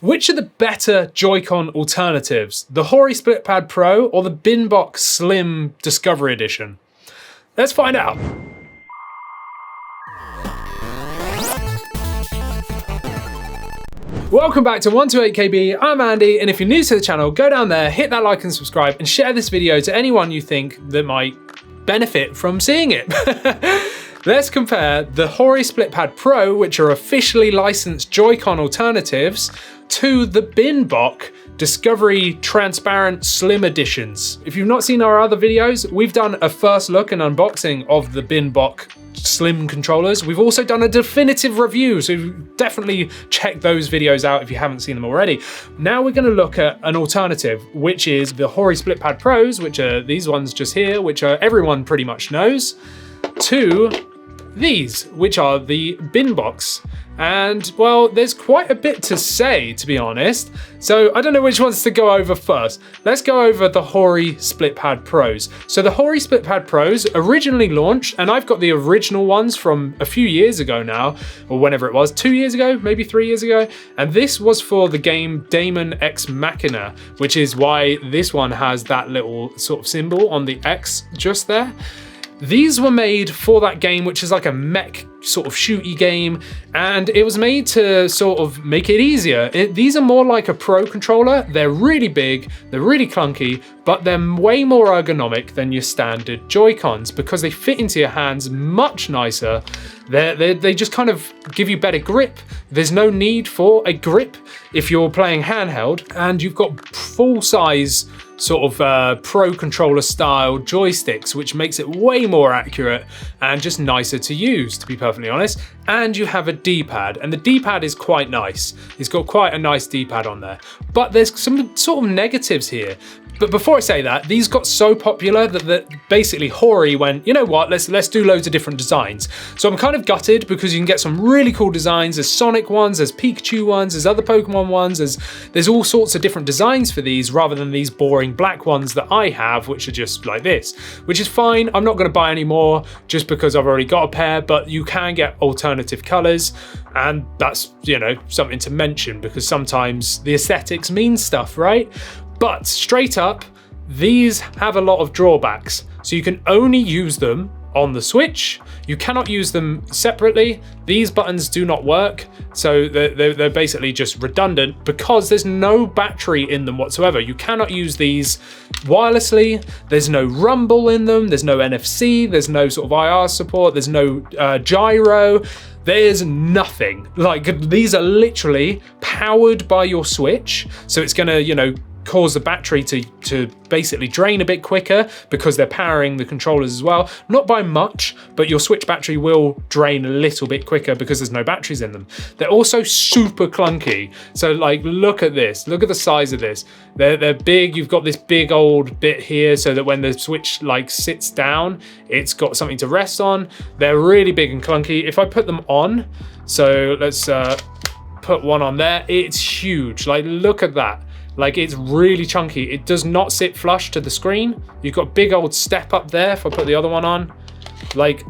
Which are the better Joy-Con alternatives? The Hori Split Pad Pro or the BinBok Slim Discovery Edition? Let's find out. Welcome back to 128KB, I'm Andy, and if you're new to the channel, go down there, hit that like and subscribe, and share this video to anyone you think that might benefit from seeing it. Let's compare the Hori Split Pad Pro, which are officially licensed Joy-Con alternatives, to the BinBok Discovery Transparent Slim Editions. If you've not seen our other videos, we've done a first look and unboxing of the BinBok Slim controllers. We've also done a definitive review, so definitely check those videos out if you haven't seen them already. Now we're going to look at an alternative, which is the Hori Split Pad Pros, which are these ones just here, which are everyone pretty much knows, to these, which are the BinBoks. And well, there's quite a bit to say, to be honest. So I don't know which ones to go over first. Let's go over the Hori Split Pad Pros. So the Hori Split Pad Pros originally launched, and I've got the original ones from a few years ago now, or whenever it was, 2 years ago, maybe 3 years ago. And this was for the game Daemon X Machina, which is why this one has that little sort of symbol on the X just there. These were made for that game, which is like a mech sort of shooty game, and it was made to sort of make it easier. These are more like a pro controller. They're really big, they're really clunky, but they're way more ergonomic than your standard Joy-Cons because they fit into your hands much nicer. They just kind of give you better grip. There's no need for a grip if you're playing handheld, and you've got full-size sort of pro controller style joysticks, which makes it way more accurate and just nicer to use, to be perfectly honest. And you have a D-pad, and the D-pad is quite nice. It's got quite a nice D-pad on there, but there's some sort of negatives here. But before I say that, these got so popular that basically Hori went, you know what, let's do loads of different designs. So I'm kind of gutted because you can get some really cool designs. There's Sonic ones, there's Pikachu ones, there's other Pokemon ones, there's all sorts of different designs for these rather than these boring black ones that I have, which are just like this, which is fine. I'm not going to buy any more just because I've already got a pair, but you can get alternative colors, and that's, you know, something to mention because sometimes the aesthetics mean stuff, right? But straight up, these have a lot of drawbacks. So you can only use them on the Switch. You cannot use them separately. These buttons do not work. So they're basically just redundant because there's no battery in them whatsoever. You cannot use these wirelessly. There's no rumble in them. There's no NFC. There's no sort of IR support. There's no gyro. There's nothing. Like, these are literally powered by your Switch. So it's gonna, you know, cause the battery to basically drain a bit quicker because they're powering the controllers as well. Not by much, but your Switch battery will drain a little bit quicker because there's no batteries in them. They're also super clunky. So like, look at this, look at the size of this. They're big. You've got this big old bit here so that when the Switch like sits down, it's got something to rest on. They're really big and clunky. If I put them on, so let's put one on there, it's huge. Like, look at that. Like, it's really chunky. It does not sit flush to the screen. You've got a big old step up there. If I put the other one on, like,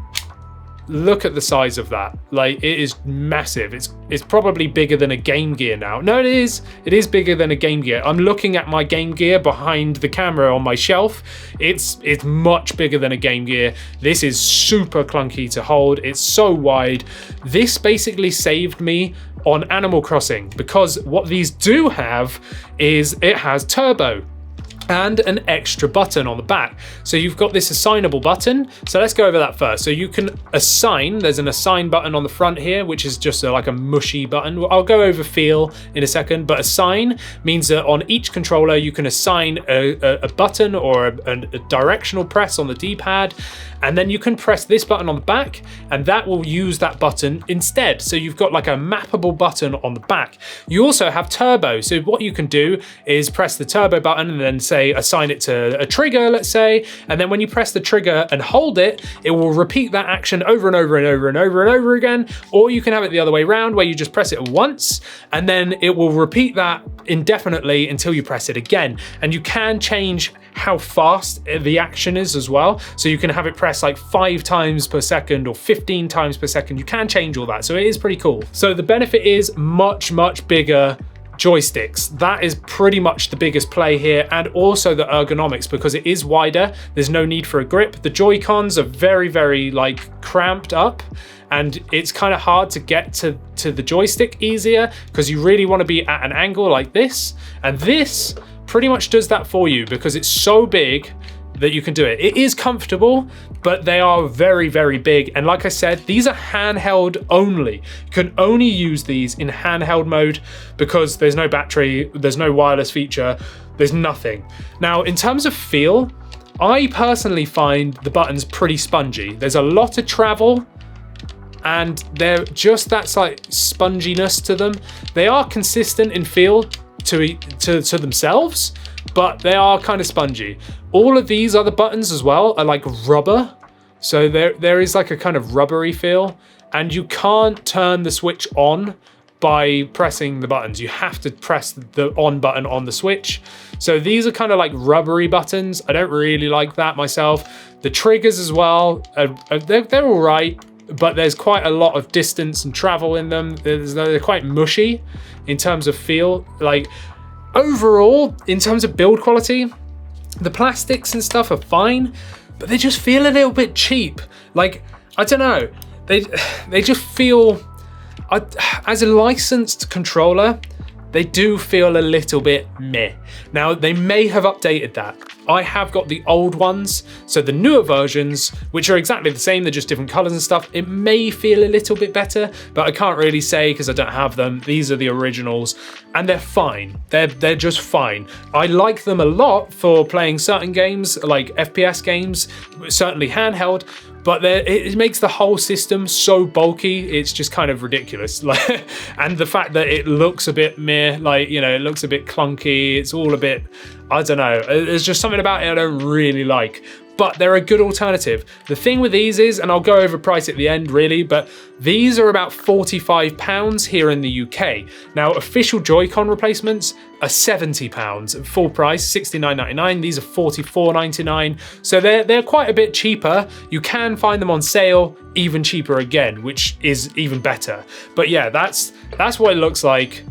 look at the size of that. Like, it is massive. It's probably bigger than a Game Gear now. No, it is bigger than a Game Gear. I'm looking at my Game Gear behind the camera on my shelf. It's much bigger than a Game Gear. This is super clunky to hold. It's so wide. This basically saved me on Animal Crossing because what these do have is it has turbo and an extra button on the back. So you've got this assignable button. So let's go over that first. So you can assign, there's an assign button on the front here, which is just like a mushy button. I'll go over feel in a second, but assign means that on each controller, you can assign a button or a directional press on the D-pad. And then you can press this button on the back and that will use that button instead. So you've got like a mappable button on the back. You also have turbo. So what you can do is press the turbo button and then say assign it to a trigger, let's say. And then when you press the trigger and hold it, it will repeat that action over and over and over and over and over again. Or you can have it the other way around where you just press it once and then it will repeat that indefinitely until you press it again. And you can change how fast the action is as well. So you can have it press like 5 times per second or 15 times per second. You can change all that. So it is pretty cool. So the benefit is much, much bigger joysticks. That is pretty much the biggest play here, and also the ergonomics, because it is wider. There's no need for a grip. The Joy-Cons are very, very like cramped up, and it's kind of hard to get to the joystick easier because you really want to be at an angle like this. And this pretty much does that for you because it's so big that you can do it. It is comfortable, but they are very, very big. And like I said, these are handheld only. You can only use these in handheld mode because there's no battery, there's no wireless feature, there's nothing. Now, in terms of feel, I personally find the buttons pretty spongy. There's a lot of travel, and they're just that like sponginess to them. They are consistent in feel to themselves, but they are kind of spongy. All of these other buttons as well are like rubber, so there is like a kind of rubbery feel, and you can't turn the switch on by pressing the buttons. You have to press the on button on the switch. So these are kind of like rubbery buttons. I don't really like that myself. The triggers as well, they're all right, but there's quite a lot of distance and travel in them. They're quite mushy in terms of feel. Like overall, in terms of build quality, the plastics and stuff are fine, but they just feel a little bit cheap. Like, I don't know, they just feel, as a licensed controller, they do feel a little bit meh. Now, they may have updated that. I have got the old ones, so the newer versions, which are exactly the same, they're just different colors and stuff, it may feel a little bit better, but I can't really say because I don't have them. These are the originals, and they're fine. They're just fine. I like them a lot for playing certain games, like FPS games, certainly handheld, but it makes the whole system so bulky, it's just kind of ridiculous. Like, and the fact that it looks a bit meh, like, you know, it looks a bit clunky, it's all a bit, I don't know, there's just something about it I don't really like. But they're a good alternative. The thing with these is, and I'll go over price at the end really, but these are about £45 here in the UK. Now, official Joy-Con replacements are £70, full price, $69.99. These are $44.99. So they're quite a bit cheaper. You can find them on sale, even cheaper again, which is even better. But yeah, that's what it looks like.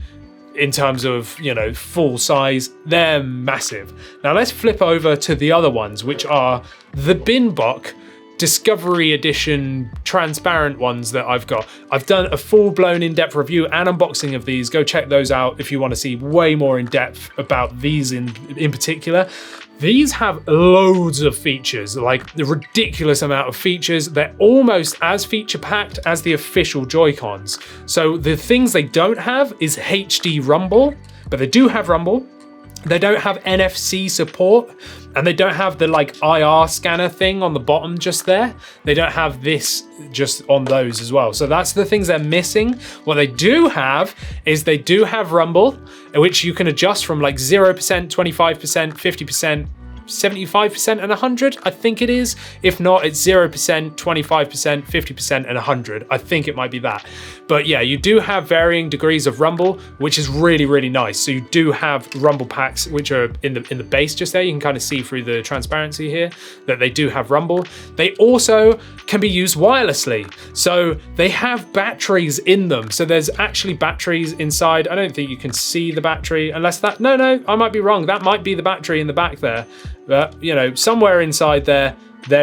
In terms of, you know, full size, they're massive. Now let's flip over to the other ones, which are the BinBok Discovery Edition transparent ones that I've got. I've done a full-blown in-depth review and unboxing of these. Go check those out if you want to see way more in depth about these in particular. These have loads of features, like the ridiculous amount of features. They're almost as feature-packed as the official Joy-Cons. So the things they don't have is HD rumble, but they do have rumble. They don't have NFC support, and they don't have the like IR scanner thing on the bottom just there. They don't have this just on those as well. So that's the things they're missing. What they do have is they do have rumble, which you can adjust from like 0%, 25%, 50%, 75% and 100, I think it is. If not, it's 0%, 25%, 50% and 100. I think it might be that. But yeah, you do have varying degrees of rumble, which is really, really nice. So you do have rumble packs, which are in the base just there. You can kind of see through the transparency here that they do have rumble. They also can be used wirelessly. So they have batteries in them. So there's actually batteries inside. I don't think you can see the battery unless that, no, I might be wrong. That might be the battery in the back there. But, you know, somewhere inside there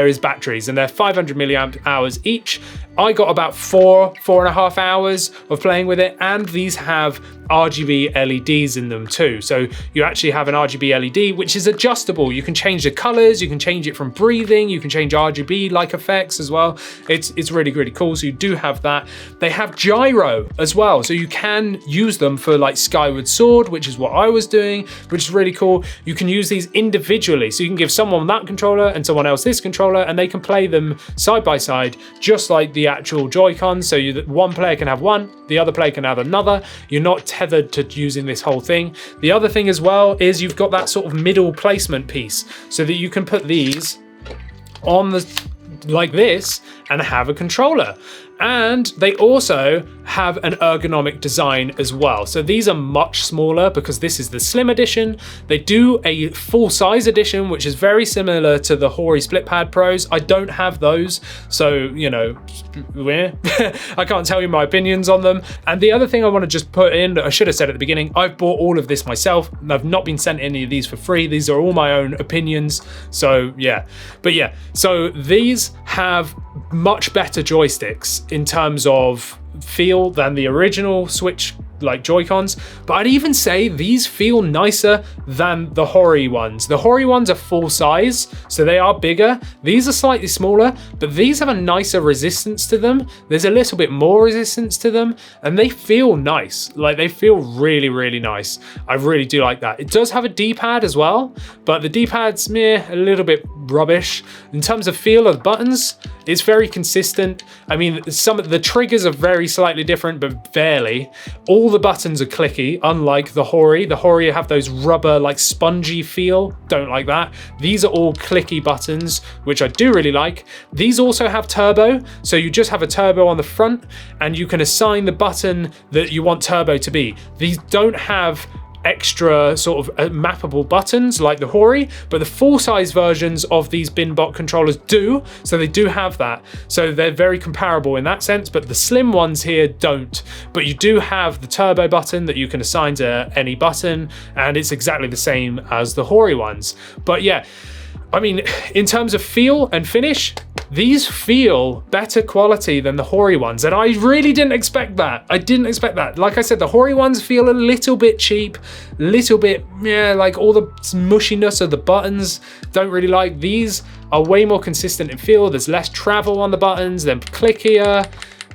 is batteries, and they're 500 milliamp hours each. I got about 4.5 hours of playing with it, and these have RGB LEDs in them too. So you actually have an RGB LED, which is adjustable. You can change the colors, you can change it from breathing, you can change RGB like effects as well. It's really, really cool. So you do have that. They have gyro as well. So you can use them for like Skyward Sword, which is what I was doing, which is really cool. You can use these individually. So you can give someone that controller and someone else this controller, and they can play them side by side, just like the actual Joy-Con. So one player can have one, the other player can have another. You're not tethered to using this whole thing. The other thing as well is you've got that sort of middle placement piece so that you can put these on the like this and have a controller. And they also have an ergonomic design as well. So these are much smaller because this is the slim edition. They do a full size edition, which is very similar to the Hori Split Pad Pros. I don't have those, so, you know, I can't tell you my opinions on them. And the other thing I want to just put in, I should have said at the beginning, I've bought all of this myself. I've not been sent any of these for free. These are all my own opinions. So yeah, but yeah, so these have much better joysticks in terms of feel than the original Switch like Joy-Cons, but I'd even say these feel nicer than the Hori ones. The Hori ones are full size, so they are bigger. These are slightly smaller, but these have a nicer resistance to them. There's a little bit more resistance to them, and they feel nice. Like, they feel really, really nice. I really do like that. It does have a D-pad as well, but the D-pad's a little bit rubbish. In terms of feel of the buttons, it's very consistent. I mean, some of the triggers are very slightly different, but barely. All the buttons are clicky, unlike the Hori. The Hori have those rubber, like spongy feel. Don't like that. These are all clicky buttons, which I do really like. These also have turbo, so you just have a turbo on the front, and you can assign the button that you want turbo to be. These don't have extra sort of mappable buttons like the Hori, but the full-size versions of these BinBok controllers do, so they do have that. So they're very comparable in that sense, but the slim ones here don't. But you do have the turbo button that you can assign to any button, and it's exactly the same as the Hori ones. But yeah, I mean, in terms of feel and finish, these feel better quality than the Hori ones, and I really didn't expect that. I didn't expect that. Like I said, the Hori ones feel a little bit cheap, little bit, like all the mushiness of the buttons, don't really like. These are way more consistent in feel. There's less travel on the buttons, they're clickier.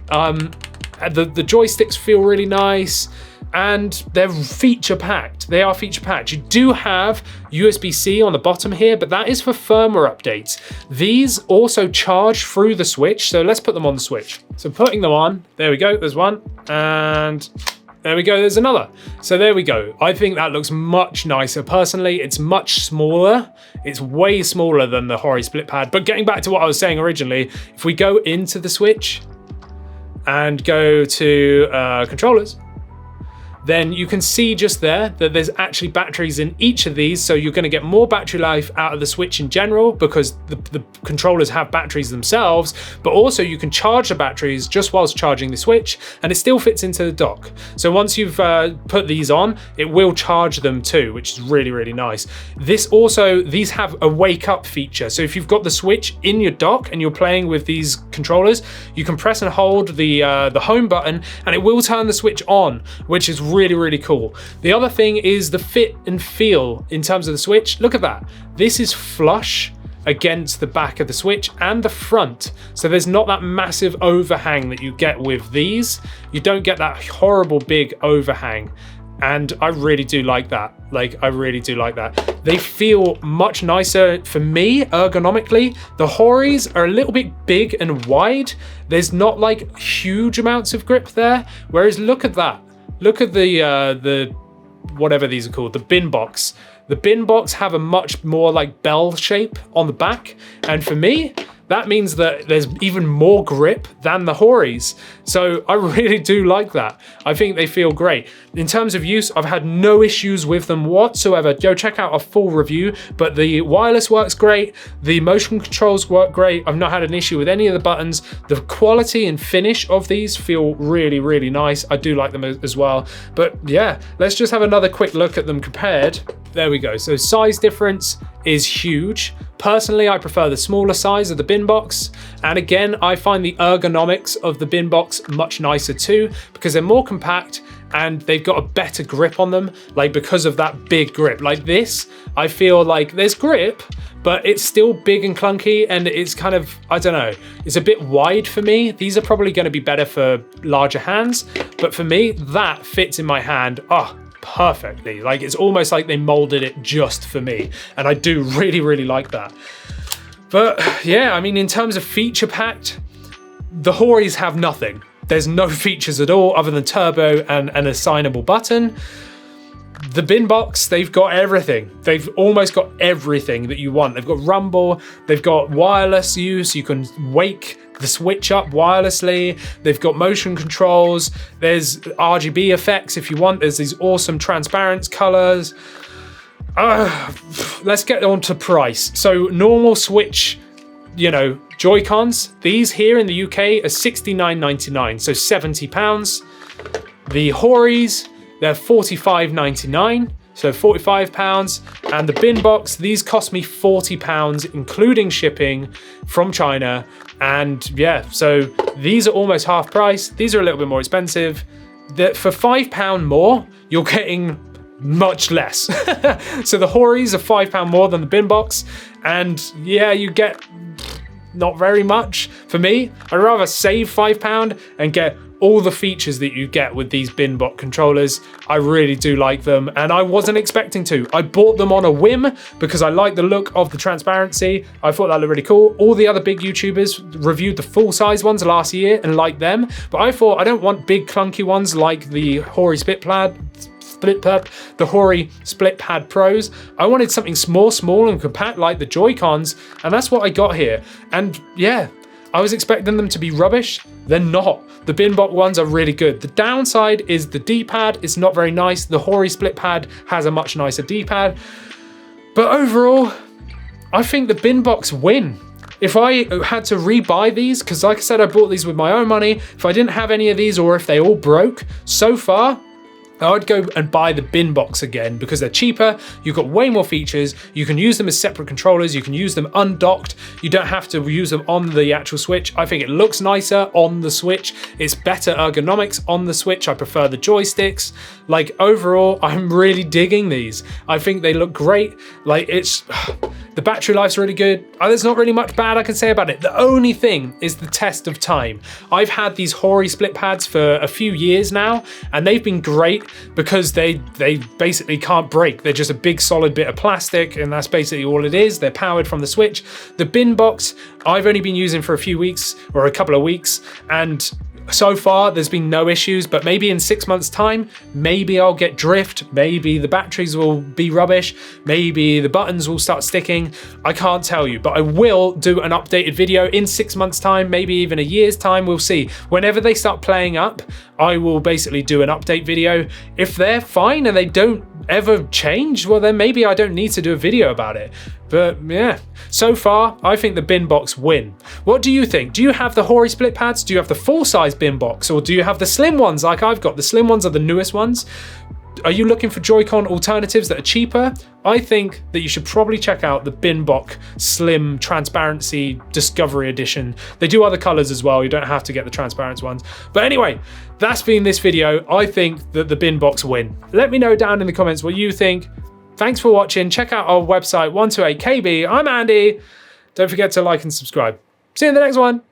The joysticks feel really nice, and they're feature packed. They are feature packed. You do have USB-C on the bottom here, but that is for firmware updates. These also charge through the Switch, so let's put them on the Switch. So putting them on, there we go, there's one, and there we go, there's another. So there we go. I think that looks much nicer. Personally, it's much smaller. It's way smaller than the Hori Split Pad. But getting back to what I was saying originally, if we go into the Switch and go to controllers, then you can see just there that there's actually batteries in each of these, so you're going to get more battery life out of the Switch in general because the controllers have batteries themselves, but also you can charge the batteries just whilst charging the Switch, and it still fits into the dock. So once you've put these on, it will charge them too, which is really, really nice. These have a wake up feature, so if you've got the Switch in your dock and you're playing with these controllers, you can press and hold the home button and it will turn the Switch on, which is really, really cool. The other thing is the fit and feel in terms of the Switch. Look at that. This is flush against the back of the Switch and the front. So there's not that massive overhang that you get with these. You don't get that horrible big overhang. And I really do like that. Like, I really do like that. They feel much nicer for me ergonomically. The Horis are a little bit big and wide. There's not like huge amounts of grip there. Whereas look at that. Look at the whatever these are called, the BinBoks. The BinBoks have a much more like bell shape on the back. And for me, that means that there's even more grip than the Horis. So I really do like that. I think they feel great. In terms of use, I've had no issues with them whatsoever. Go check out a full review, but the wireless works great. The motion controls work great. I've not had an issue with any of the buttons. The quality and finish of these feel really, really nice. I do like them as well. But yeah, let's just have another quick look at them compared. There we go. So size difference is huge. Personally, I prefer the smaller size of the BinBoks. And again, I find the ergonomics of the BinBoks much nicer too, because they're more compact and they've got a better grip on them, like because of that big grip. Like this, I feel like there's grip, but it's still big and clunky, and it's kind of, I don't know, it's a bit wide for me. These are probably going to be better for larger hands, but for me, that fits in my hand perfectly. Like, it's almost like they molded it just for me, and I do really, really like that. But yeah, I mean, in terms of feature packed, the Horis have nothing. There's no features at all other than turbo and an assignable button. the BinBoks, they've got everything. They've almost got everything that you want. They've got rumble, they've got wireless use, you can wake the switch up wirelessly, they've got motion controls, there's RGB effects if you want, there's these awesome transparent colors. Let's get on to price. So normal Switch, you know, Joy-Cons, these here in the UK are $69.99, so £70. The Horis, they're $45.99, so £45. And the BinBoks, these cost me £40, including shipping from China. And yeah, so these are almost half price. These are a little bit more expensive. For £5 more, you're getting much less. So the Horis are £5 more than the BinBoks. And yeah, you get not very much. For me, I'd rather save £5 and get all the features that you get with these BinBok controllers. I really do like them, and I wasn't expecting to. I bought them on a whim because I like the look of the transparency. I thought that looked really cool. All the other big YouTubers reviewed the full-size ones last year and liked them, but I thought I don't want big clunky ones like the Hori Split Pad, the Hori Split Pad Pros. I wanted something small and compact like the Joy-Cons, and that's what I got here. And yeah, I was expecting them to be rubbish. They're not. The BinBok ones are really good. The downside is the D-pad is not very nice. The Hori Split Pad has a much nicer D-pad. But overall, I think the BinBoks win. If I had to rebuy these, because like I said, I bought these with my own money, if I didn't have any of these or if they all broke, so far, I would go and buy the BinBoks again because they're cheaper, you've got way more features, you can use them as separate controllers, you can use them undocked, you don't have to use them on the actual Switch. I think it looks nicer on the Switch, it's better ergonomics on the Switch, I prefer the joysticks. Like overall, I'm really digging these. I think they look great, like the battery life's really good. There's not really much bad I can say about it. The only thing is the test of time. I've had these Hori Split Pads for a few years now, and they've been great because they basically can't break. They're just a big solid bit of plastic, and that's basically all it is. They're powered from the Switch. The BinBoks, I've only been using for a few weeks or a couple of weeks, and so far there's been no issues, but maybe in 6 months time, maybe I'll get drift, maybe the batteries will be rubbish, maybe the buttons will start sticking. I can't tell you, but I will do an updated video in 6 months time, maybe even a year's time, we'll see. Whenever they start playing up, I will basically do an update video. If they're fine and they don't ever change, well then maybe I don't need to do a video about it. But yeah, so far I think the BinBoks win. What do you think? Do you have the Hori Split Pads? Do you have the full-size BinBoks, or do you have the slim ones like I've got? The slim ones are the newest ones. Are you looking for Joy-Con alternatives that are cheaper? I think that you should probably check out the BinBok Slim Transparency Discovery Edition. They do other colors as well, you don't have to get the transparent ones. But anyway, that's been this video. I think that the BinBoks win. Let me know down in the comments what you think. Thanks for watching. Check out our website 128KB. I'm Andy. Don't forget to like and subscribe. See you in the next one.